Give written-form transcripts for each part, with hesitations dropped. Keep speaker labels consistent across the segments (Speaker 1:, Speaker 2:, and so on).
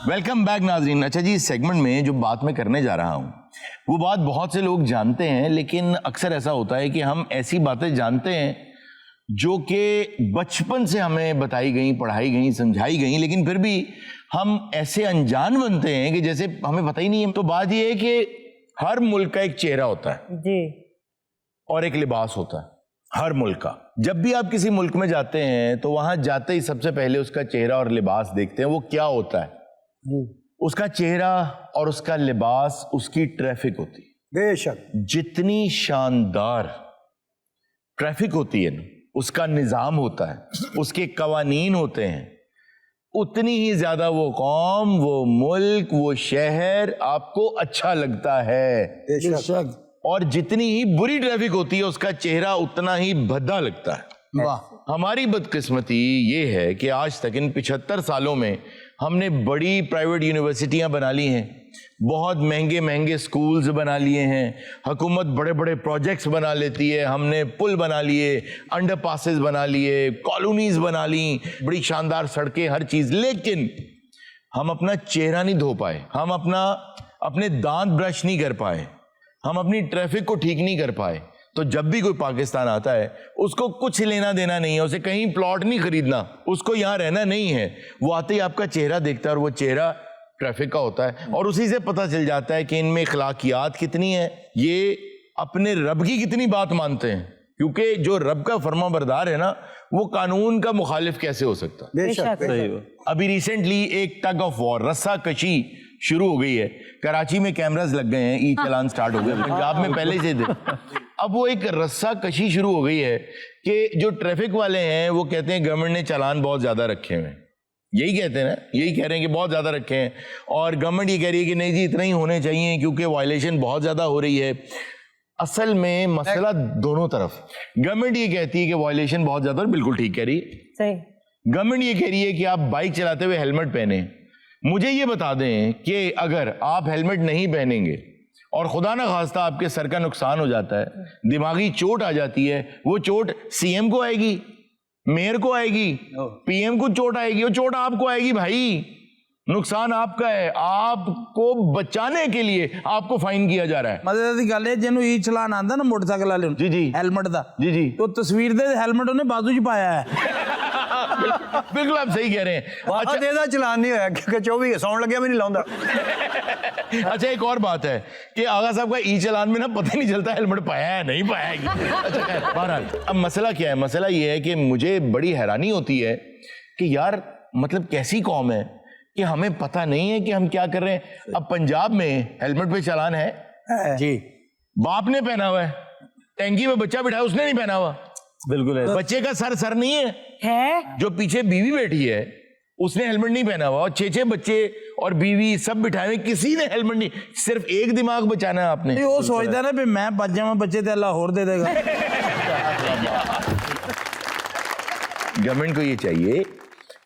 Speaker 1: Welcome back नाजरीन। अच्छा जी, इस सेगमेंट में जो बात मैं करने जा रहा हूँ वो बात बहुत से लोग जानते हैं, लेकिन अक्सर ऐसा होता है कि हम ऐसी बातें जानते हैं जो कि बचपन से हमें बताई गई, पढ़ाई गई, समझाई गई, लेकिन फिर भी हम ऐसे अनजान बनते हैं कि जैसे हमें पता ही नहीं है। तो बात ये है कि हर मुल्क का एक चेहरा होता है
Speaker 2: जी,
Speaker 1: और एक लिबास होता है हर मुल्क का। जब भी आप किसी मुल्क में जाते हैं तो वहां जाते ही सबसे पहले उसका चेहरा और लिबास देखते हैं। वो क्या होता है
Speaker 3: जी,
Speaker 1: उसका चेहरा और उसका लिबास, उसकी ट्रैफिक होती है।
Speaker 3: बेशक।
Speaker 1: जितनी शानदार ट्रैफिक होती है ना, उसका निजाम होता है, उसके कवानीन होते हैं, उतनी ही ज्यादा वो कौम, वो मुल्क, वो शहर आपको अच्छा लगता है।
Speaker 3: बेशक।
Speaker 1: और जितनी ही बुरी ट्रैफिक होती है उसका चेहरा उतना ही भद्दा लगता है।
Speaker 3: वाह।
Speaker 1: हमारी बदकिस्मती ये है कि आज तक इन 75 सालों में हमने बड़ी प्राइवेट यूनिवर्सिटियां बना ली हैं, बहुत महंगे महंगे स्कूल्स बना लिए हैं, हुकूमत बड़े बड़े प्रोजेक्ट्स बना लेती है, हमने पुल बना लिए, अंडर पासेस बना लिए, कॉलोनीज बना ली, बड़ी शानदार सड़कें, हर चीज, लेकिन हम अपना चेहरा नहीं धो पाए, हम अपने दांत ब्रश नहीं कर पाए, हम अपनी ट्रैफिक को ठीक नहीं कर पाए। तो जब भी कोई पाकिस्तान आता है उसको कुछ लेना देना नहीं है, उसे कहीं प्लॉट नहीं खरीदना, उसको यहाँ रहना नहीं है। वो आते ही आपका चेहरा देखता है और वो चेहरा ट्रैफिक का होता है, और उसी से पता चल जाता है कि इनमें अखलाकियात कितनी है, ये अपने रब की कितनी बात मानते हैं। क्योंकि जो रब का फर्मा बरदार है ना, वो कानून का मुखालिफ कैसे हो सकता है।
Speaker 3: बेशक।
Speaker 1: अभी रिसेंटली एक टग ऑफ वॉर, रस्सा कशी शुरू हो गई है। कराची में कैमरास लग गए हैं, ई चालान स्टार्ट हो गए, पंजाब में पहले से थे। अब वो एक रस्सा कशी शुरू हो गई है कि जो ट्रैफिक वाले हैं वो कहते हैं गवर्नमेंट ने चालान बहुत ज्यादा रखे हुए हैं, यही कहते हैं ना, यही कह रहे हैं कि बहुत ज्यादा रखे हैं, और गवर्नमेंट ये कह रही है कि नहीं जी इतना ही होने चाहिए क्योंकि वायलेशन बहुत ज्यादा हो रही है। असल में मसला दोनों तरफ, गवर्नमेंट ये कहती है कि वायलेशन बहुत ज्यादा, बिल्कुल ठीक कह रही है,
Speaker 2: सही।
Speaker 1: गवर्नमेंट ये कह रही है कि आप बाइक चलाते हुए हेलमेट पहने। मुझे ये बता दें कि अगर आप हेलमेट नहीं पहनेंगे और खुदा ना खास्ता आपके सर का नुकसान हो जाता है, दिमागी चोट आ जाती है, वो चोट सीएम को आएगी, मेयर को आएगी, पीएम को चोट आएगी, वो चोट आपको आएगी भाई, नुकसान आपका है। आपको बचाने के लिए आपको फाइन किया जा रहा है।
Speaker 4: मजे की गल है जिन्हों ई चलान आंदा ना मोटरसाइकिल वाले
Speaker 1: जी जी
Speaker 4: हेलमेट दा
Speaker 1: जी जी,
Speaker 4: तो तस्वीर दे हेलमेट उन्हें बाजू च पाया है।
Speaker 1: बिल्कुल आप सही कह रहे हैं।
Speaker 3: अच्छा, देदा चलान नहीं होया कि 24 सौन लगे मैं नहीं लाऊंगा।
Speaker 1: अच्छा, एक और बात है कि आगा साहब का ई चलान में ना पता ही नहीं चलता हेलमेट पाया है नहीं पाया है। अच्छा खैर, बहरहाल अब मसला क्या है, मसला ये है कि मुझे बड़ी हैरानी होती है कि यार मतलब कैसी कौम है कि हमें पता नहीं है कि हम क्या कर रहे हैं। अब पंजाब में हेलमेट पे चालान है
Speaker 4: जी,
Speaker 1: बाप ने पहना हुआ है, टैंकी में बच्चा बिठाया उसने नहीं पहना हुआ,
Speaker 4: बिल्कुल है।
Speaker 1: बच्चे का सर नहीं है, जो पीछे बीवी बैठी है उसने हेलमेट नहीं पहना हुआ, और 6 बच्चे और बीवी सब बिठाए हुए, किसी ने हेलमेट नहीं, सिर्फ एक दिमाग बचाना है आपने।
Speaker 4: वो सोचता है ना भी मैं बच जाऊं बच्चे तो अल्लाह और दे देगा।
Speaker 1: गवर्नमेंट को ये चाहिए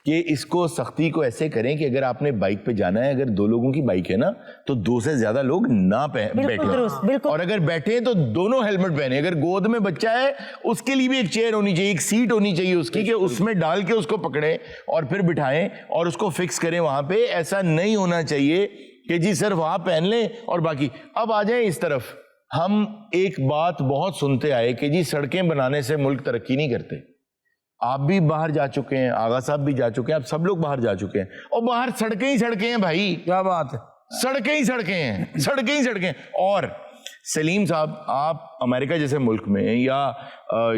Speaker 1: कि इसको सख्ती को ऐसे करें कि अगर आपने बाइक पे जाना है, अगर 2 लोगों की बाइक है ना तो 2 से ज्यादा लोग ना बैठे, और अगर बैठे तो दोनों हेलमेट पहने। अगर गोद में बच्चा है उसके लिए भी एक चेयर होनी चाहिए, एक सीट होनी चाहिए उसकी, कि उसमें डाल के उसको पकड़े और फिर बिठाएं और उसको फिक्स करें वहां पे। ऐसा नहीं होना चाहिए कि जी सिर्फ वहां पहन लें और बाकी। अब आ जाए इस तरफ, हम एक बात बहुत सुनते आए कि जी सड़कें बनाने से मुल्क तरक्की नहीं करते। आप भी बाहर जा चुके हैं, आगा साहब भी जा चुके हैं, आप सब लोग बाहर जा चुके हैं, और बाहर सड़कें ही सड़कें हैं भाई।
Speaker 4: क्या बात है,
Speaker 1: सड़कें ही सड़कें हैं, सड़कें ही सड़कें। और सलीम साहब, आप अमेरिका जैसे मुल्क में या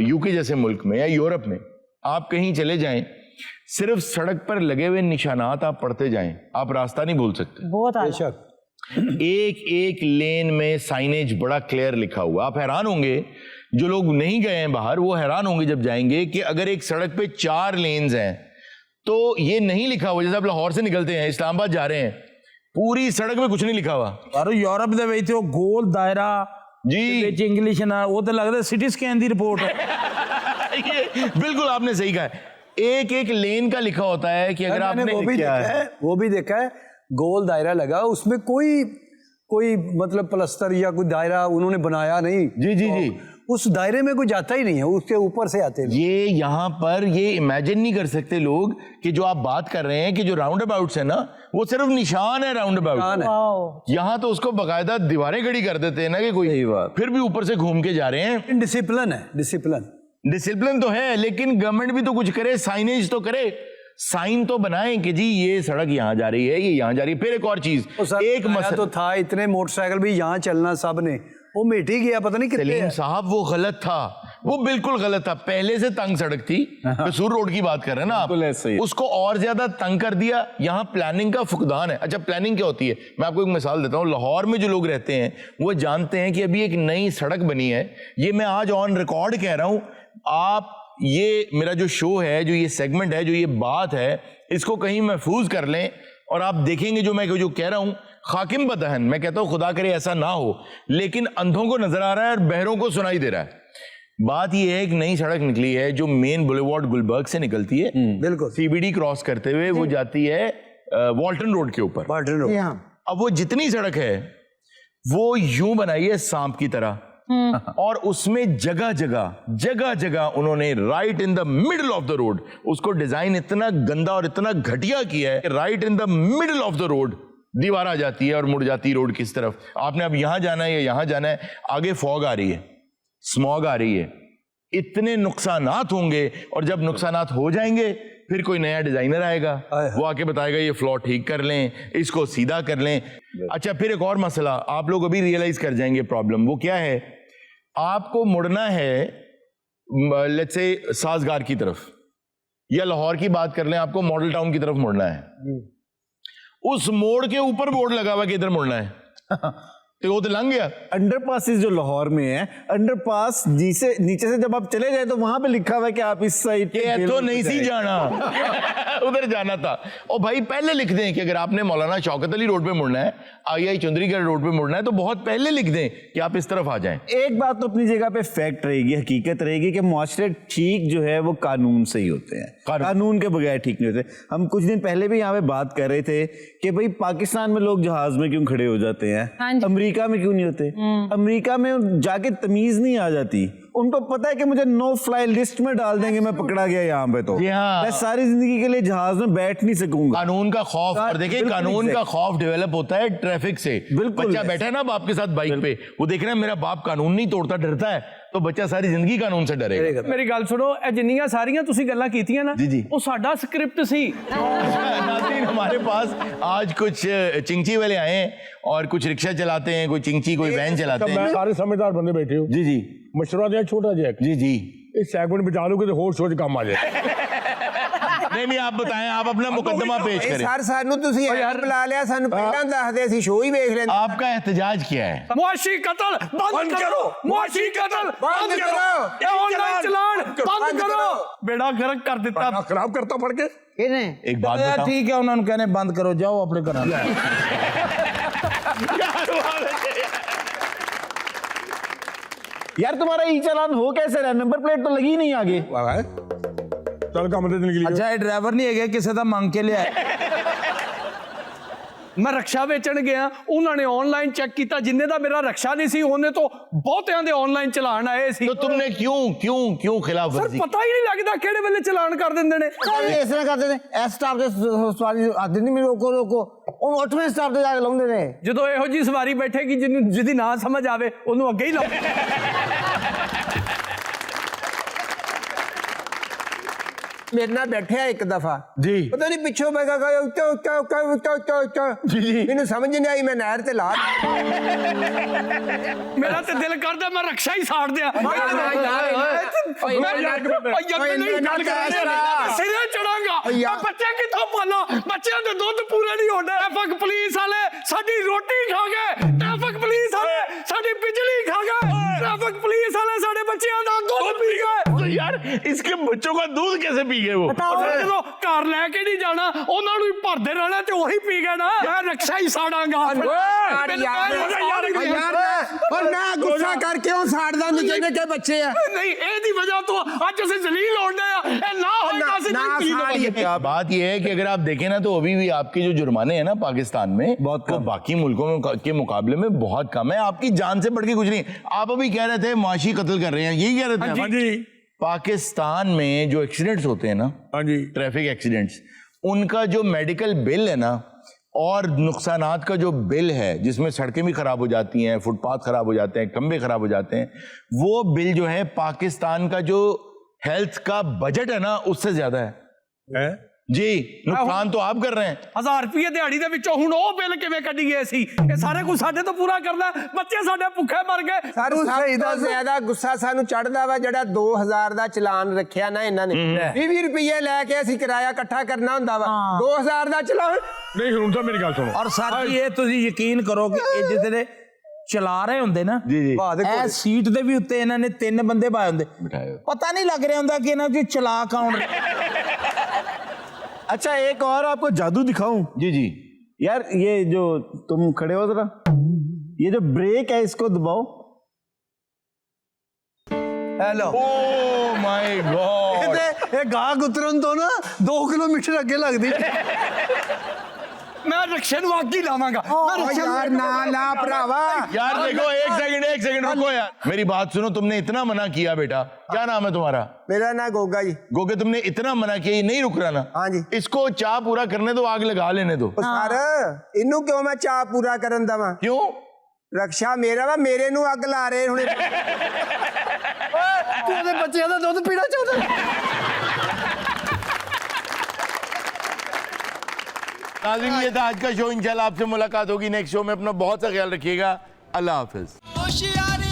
Speaker 1: यूके जैसे मुल्क में या यूरोप में आप कहीं चले जाएं, सिर्फ सड़क पर लगे हुए निशानात आप पढ़ते जाएं, आप रास्ता नहीं भूल सकते।
Speaker 2: बहुत
Speaker 3: बेशक।
Speaker 1: एक एक लेन में साइनेज बड़ा क्लियर लिखा हुआ। आप हैरान होंगे, जो लोग नहीं गए हैं बाहर वो हैरान होंगे जब जाएंगे कि अगर एक सड़क पे 4 लेन्स हैं तो ये नहीं लिखा हुआ, जैसे आप लाहौर से निकलते हैं इस्लामाबाद जा रहे हैं, पूरी सड़क में कुछ नहीं लिखा हुआ।
Speaker 4: अरे यूरोप दे विच वो गोल दायरा
Speaker 1: जी,
Speaker 4: विच इंग्लिश ना, वो तो लगता है सिटी स्कैन दी रिपोर्ट है।
Speaker 1: ये बिल्कुल आपने सही कहा है, एक एक लेन का लिखा होता है कि अगर आपने
Speaker 3: वो भी देखा है गोल दायरा लगा, उसमें कोई मतलब प्लस्तर या कोई दायरा उन्होंने बनाया नहीं।
Speaker 1: जी जी जी,
Speaker 3: उस दायरे में कोई जाता ही नहीं है, उसके ऊपर से आते हैं।
Speaker 1: ये यहाँ पर ये इमेजिन नहीं कर सकते लोग कि जो आप बात कर रहे हैं कि जो राउंड अबाउट्स है ना, वो सिर्फ निशान है राउंड अबाउट। यहाँ तो उसको बकायदा दीवारें खड़ी कर देते हैं ना कि कोई, फिर भी ऊपर से घूम के जा रहे हैं।
Speaker 3: डिसिप्लिन है, डिसिप्लिन
Speaker 1: तो है, लेकिन गवर्नमेंट भी तो कुछ करे, साइनेज तो करे, साइन तो बनाए कि जी ये सड़क यहाँ जा रही है, ये यहाँ जा रही है। फिर एक और चीज, एक मसला
Speaker 3: तो था, इतने मोटरसाइकिल भी यहाँ चलना सब ने, वो मिट ही गया, पता नहीं कितने।
Speaker 1: सलीम साहब वो गलत था, वो बिल्कुल गलत था। पहले से तंग सड़क थी, कसूर रोड की बात कर रहे हैं ना आप, उसको और ज्यादा तंग कर दिया। यहाँ प्लानिंग का फुकदान है। अच्छा, प्लानिंग क्या होती है, मैं आपको एक मिसाल देता हूँ। लाहौर में जो लोग रहते हैं वो जानते हैं कि अभी एक नई सड़क बनी है। ये मैं आज ऑन रिकॉर्ड कह रहा हूँ, आप ये मेरा जो शो है, जो ये सेगमेंट है, जो ये बात है, इसको कहीं महफूज कर लें और आप देखेंगे जो मैं जो कह रहा हूँ खाकिम बदहन। मैं कहता हूँ खुदा करे ऐसा ना हो, लेकिन अंधों को नजर आ रहा है और बहरों को सुनाई दे रहा है। बात ये है, एक नई सड़क निकली है जो मेन बुलेवार्ड गुलबर्ग से निकलती है,
Speaker 3: बिल्कुल
Speaker 1: सीबीडी क्रॉस करते हुए वो जाती है वॉल्टन रोड के ऊपर।
Speaker 3: Walton road.
Speaker 1: अब वो जितनी सड़क है वो यूं बनाई है सांप की तरह, और उसमें जगह जगह उन्होंने right in the middle of the road उसको डिजाइन इतना गंदा और इतना घटिया किया है कि right in the middle of the road दीवार आ जाती है और मुड़ जाती है रोड किस तरफ। आपने अब यहां जाना है या यहां जाना है, आगे फॉग आ रही है, स्मॉग आ रही है, इतने नुकसानात होंगे। और जब नुकसानात हो जाएंगे फिर कोई नया डिजाइनर आएगा, वो आके बताएगा ये फ्लॉ ठीक कर लें, इसको सीधा कर लें। अच्छा, फिर एक और मसला आप लोग अभी रियलाइज कर जाएंगे प्रॉब्लम। वो क्या है, आपको मुड़ना है लेट्स से साजगार की तरफ, या लाहौर की बात कर लें, आपको मॉडल टाउन की तरफ मुड़ना है। उस मोड़ के ऊपर बोर्ड लगा हुआ कि इधर मुड़ना है, तो वो तो लंघ गया।
Speaker 2: अंडरपासेस जो लाहौर में है, अंडरपास नीचे से जब आप चले जाए तो वहां पे लिखा हुआ है कि आप इस साइड पे
Speaker 1: तो नहीं सी जाना उधर जाना था। और भाई पहले लिख दें कि अगर आपने मौलाना शौकत अली रोड पे मुड़ना है, आई चौधरीगढ़ रोड पे मुड़ना है, तो बहुत पहले लिख दें कि आप इस तरफ आ जाएं।
Speaker 2: एक बात तो अपनी जगह पे फैक्ट रहेगी, हकीकत रहेगी कि मुआशरे ठीक जो है वो कानून से ही होते हैं, कानून के बगैर ठीक नहीं होते। हम कुछ दिन पहले भी यहाँ पे बात कर रहे थे कि भाई पाकिस्तान में लोग जहाज में क्यों खड़े हो जाते हैं, अमेरिका में क्यों नहीं होते। अमेरिका में जाके तमीज नहीं आ जाती, उनको पता है कि मुझे नो फ्लाई लिस्ट में डाल देंगे, मैं पकड़ा गया यहाँ पे तो मैं सारी जिंदगी के लिए जहाज में बैठ नहीं सकूंगा।
Speaker 1: कानून का खौफ, और देखिए कानून का खौफ डेवलप होता है ट्रैफिक से। बच्चा बैठा है ना बाप के साथ बाइक पे, वो देख रहा है मेरा बाप कानून नहीं तोड़ता, डरता है, तो बच्चा सारी जिंदगी कानून से डरेगा।
Speaker 5: मेरी गल सुनो, ਇਹ ਜਿੰਨੀਆਂ ਸਾਰੀਆਂ ਤੁਸੀਂ ਗੱਲਾਂ ਕੀਤੀਆਂ ਨਾ, ਉਹ ਸਾਡਾ ਸਕ੍ਰਿप्ट ਸੀ।
Speaker 1: नाज़रीन, हमारे पास आज कुछ चिंची वाले आए हैं और कुछ रिक्शा चलाते हैं, कोई चिंची, कोई वैन चलाते हैं।
Speaker 6: सारे समझदार बंदे बैठे हो
Speaker 1: जी जी,
Speaker 6: मशवरा दिया छोटा जैक,
Speaker 1: जी जी,
Speaker 6: इस सेगमेंट बचा लो कि होश सोच काम आ जाए।
Speaker 1: नहीं आप बताएं, आप अपना मुकदमा पेश करें।
Speaker 7: सर सानू तुसी बुला लिया, सानू पहला दसदे सी शो ही वेख लेंदे।
Speaker 1: आपका एहतजाज क्या है?
Speaker 5: मुआशी कत्ल बंद करो, मुआशी कत्ल बंद करो, ऑनलाइन चलान बंद करो। बेड़ा गर्क कर देता,
Speaker 6: खराब करता पड़ के।
Speaker 1: एक बात बताओ,
Speaker 4: ठीक है, उन्होंने कहने बंद करो, जाओ अपने घर।
Speaker 2: यार तुम्हारा ई चालान हो कैसे रहा, नंबर प्लेट तो लगी नहीं आगे।
Speaker 6: चल काम दे निकली।
Speaker 4: अच्छा, ये ड्राइवर नहीं है किसी का मांग के लिया
Speaker 5: मैं रक्षा बेचण गया, उन्होंने ऑनलाइन चेक किया, जिन्ने दा मेरा रक्षा नहीं सी उन्हें तो बहुतियां दे ऑनलाइन चलान आए सी।
Speaker 1: तो तुमने क्यों क्यों क्यों खिलाफ
Speaker 5: सर
Speaker 1: वर्जी?
Speaker 5: पता ही नहीं लगता किहड़े वेले चलान कर दिंदे ने।
Speaker 7: इस तरह करदे ने, एस स्टाफ दे सवारी आदि नहीं, रोको रोको, उन 8वें स्टाफ ते जाके लाउंदे ने।
Speaker 5: ਜਦੋਂ ਇਹੋ ਜੀ ਸਵਾਰੀ ਬੈਠੇਗੀ ਜਿਹਦੀ ਨਾ ਸਮਝ ਆਵੇ ਉਹਨੂੰ ਅੱਗੇ ਹੀ ਲਾਓ।
Speaker 7: मेरे नाल बैठे एक दफा
Speaker 1: जी,
Speaker 7: पता नहीं पिछों मैं मैनू समझ नहीं आई, मैं नहर ते ला
Speaker 5: मेरा तो दिल करदा मैं रक्षा ही साड़ दिया। सिरे चढ़ांगा, बच्चे किथों पाला, बच्चों दे दुध पूरे नहीं होने। ट्रैफिक पुलिस वाले साडी रोटी खा गए, ट्रैफिक पुलिस वाले साडी बिजली खा गए, ट्रैफिक पुलिस वाले साडे बच्चों दा दुध पी गए।
Speaker 1: यार इसके बच्चों का दूध कैसे पी गए वो?
Speaker 5: ਜਦੋਂ ਘਰ ਲੈ ਕੇ ਨਹੀਂ ਜਾਣਾ ਉਹਨਾਂ ਨੂੰ ਹੀ ਭਰਦੇ ਰਹਿਣਾ ਤੇ ਉਹੀ ਪੀ ਗਏ ਨਾ ਮੈਂ ਰਕਸ਼ਾ ਹੀ ਸਾੜਾਂਗਾ
Speaker 7: और मैं गुस्सा करके हूँ साड़दा निके निके बच्चे है
Speaker 5: ਨਹੀਂ ਇਹਦੀ ਵਜ੍ਹਾ ਤੋਂ ਅੱਜ ਅਸੀਂ ਜ਼ਲੀਲ ਹੋਣੇ ਆ ਇਹ ਨਾ ਹੋਏਗਾ ਅਸੀਂ ਨਹੀਂ ਜ਼ਲੀਲ ਹੋਵਾਂਗੇ।
Speaker 1: बात यह है कि अगर आप देखें ना तो अभी भी आपके जो जुर्माने हैं ना पाकिस्तान में
Speaker 2: बहुत
Speaker 1: वो
Speaker 2: कम।
Speaker 1: बाकी मुल्कों के मुकाबले में बहुत कम है। आपकी जान से बढ़ के कुछ नहीं। आप अभी कह रहे थे मुआशी कत्ल कर रहे हैं, यही कह रहे थे?
Speaker 6: हाँ जी
Speaker 1: पाकिस्तान में जो एक्सीडेंट्स होते हैं ना,
Speaker 6: हाँ जी
Speaker 1: ट्रैफिक एक्सीडेंट्स, उनका जो मेडिकल बिल है ना और नुकसानात का जो बिल है जिसमें सड़कें भी खराब हो जाती हैं, फुटपाथ खराब हो जाते हैं, खंबे खराब हो जाते हैं, वो बिल जो है पाकिस्तान का जो हेल्थ का बजट है ना उससे ज्यादा है
Speaker 6: हैं?
Speaker 1: जी। नुकसान तो आप कर रहे हैं।
Speaker 5: 1000 ਰੁਪਏ ਦਿਹਾੜੀ ਦੇ ਵਿੱਚੋਂ ਹੁਣ ਉਹ ਬਿੱਲ ਕਿਵੇਂ ਕੱਢੀਏ ਅਸੀਂ? ਇਹ ਸਾਰੇ ਕੁਝ ਸਾਡੇ ਤੋਂ ਪੂਰਾ ਕਰਨਾ, ਬੱਚੇ ਸਾਡੇ ਭੁੱਖੇ ਮਰ ਗਏ।
Speaker 8: ਸਾਨੂੰ ਸਹੀ ਦਾ ਜ਼ਿਆਦਾ ਗੁੱਸਾ ਸਾਨੂੰ ਚੜਦਾ ਵਾ ਜਿਹੜਾ 2000 ਦਾ ਚਲਾਨ ਰੱਖਿਆ ਨਾ ਇਹਨਾਂ ਨੇ 20 ਰੁਪਏ ਲੈ ਕੇ ਅਸੀਂ ਕਿਰਾਇਆ ਇਕੱਠਾ ਕਰਨਾ ਹੁੰਦਾ ਵਾ 2000 ਦਾ ਚਲਾਨ
Speaker 6: नहीं सुन तो मेरी गल सुनो
Speaker 4: ਔਰ ਸਰ ਜੀ ਇਹ ਤੁਸੀਂ ਯਕੀਨ ਕਰੋ ਕਿ ਇਹ ਜਿਹੜੇ ਚਲਾ ਰਹੇ ਹੁੰਦੇ ਨਾ
Speaker 2: जी जी
Speaker 4: ਇਹ ਸੀਟ ਦੇ ਵੀ ਉੱਤੇ ਇਹਨਾਂ ਨੇ 3 ਬੰਦੇ ਪਾਏ ਹੁੰਦੇ, ਪਤਾ ਨਹੀਂ ਲੱਗ ਰਿਹਾ ਹੁੰਦਾ ਕਿ ਇਹਨਾਂ ਚ ਚਲਾ ਕੌਣ।
Speaker 2: अच्छा एक और आपको जादू दिखाऊं?
Speaker 1: जी जी।
Speaker 2: यार ये जो तुम खड़े हो जरा, ये जो ब्रेक है इसको दबाओ।
Speaker 3: Hello
Speaker 1: oh my God.
Speaker 3: ਇਹ ਗਾਹ ਉਤਰਨ ਤੋਂ ਨਾ 2 ਕਿਲੋਮੀਟਰ ਅੱਗੇ ਲੱਗਦੀ
Speaker 5: ਮੈਂ ਰਕਸ਼ੇ ਨੂੰ ਅੱਗ ਹੀ ਲਾਵਾਂਗਾ। ਮੈਂ ਰਕਸ਼ੇ ਨੂੰ
Speaker 8: यार ना ला भरावा
Speaker 1: यार देखो एक सेकंड रुको यार, मेरी बात सुनो। तुमने इतना मना किया बेटा, क्या नाम है तुम्हारा?
Speaker 8: मेरा ना गोगा जी
Speaker 1: गोगे, तुमने इतना मना किया, ये नहीं रुक रहा ना?
Speaker 8: हाँ जी।
Speaker 1: इसको चाह पूरा करने दो, आग लगा लेने दो।
Speaker 8: सर इनू क्यों मैं चाह पूरा करन दवा
Speaker 1: क्यों?
Speaker 8: रक्षा मेरा वा मेरे नू अग ला रहे हुणे
Speaker 3: ਤੂੰ ਉਹਦੇ ਬੱਚਿਆਂ ਦਾ ਦੁੱਧ ਪੀਣਾ ਚਾਹੁੰਦਾ?
Speaker 1: नाज़रीन ये था आज का शो। इंशाल्लाह आपसे मुलाकात होगी नेक्स्ट शो में। अपना बहुत सा ख्याल रखिएगा। अल्लाह हाफिज।
Speaker 9: होशियारी